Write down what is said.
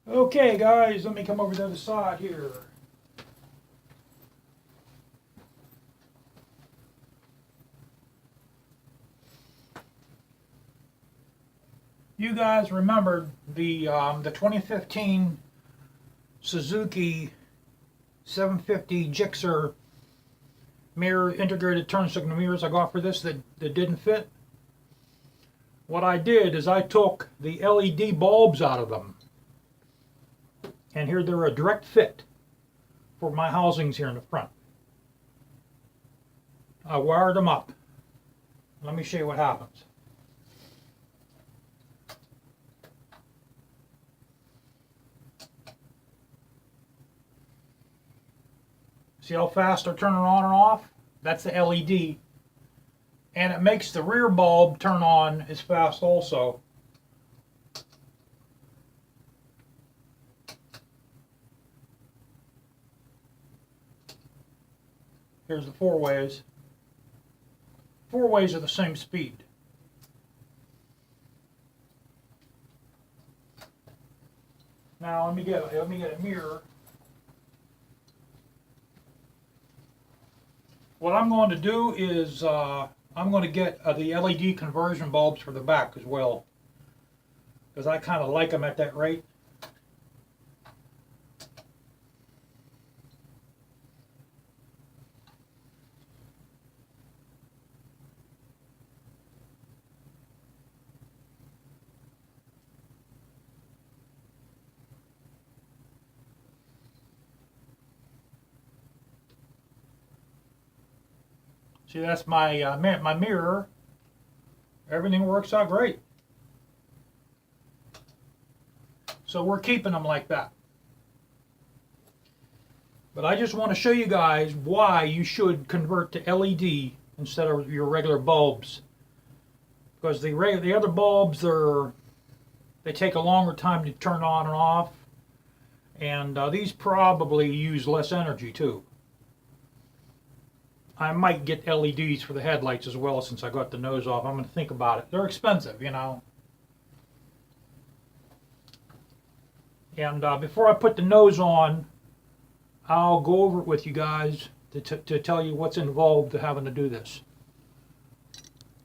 Okay, guys, let me come over to the other side here. You guys remembered the 2015 Suzuki 750 gxsr mirror integrated turn signal mirrors I got for this that didn't fit? What I did is I took the LED bulbs out of them, and here they're a direct fit for my housings here in the front. I wired them up. Let me show you what happens. See how fast they're turning on and off? That's the LED. And it makes the rear bulb turn on as fast also. Here's the four ways. Four ways are the same speed. Now let me get a mirror. What I'm going to do is I'm going to get the LED conversion bulbs for the back as well, because I kind of like them at that rate. See, that's my my mirror. Everything works out great. So we're keeping them like that. But I just want to show you guys why you should convert to LED instead of your regular bulbs. Because the other bulbs they take a longer time to turn on and off, and these probably use less energy too. I might get LEDs for the headlights as well since I got the nose off. I'm going to think about it. They're expensive, you know. And before I put the nose on, I'll go over it with you guys to tell you what's involved to having to do this.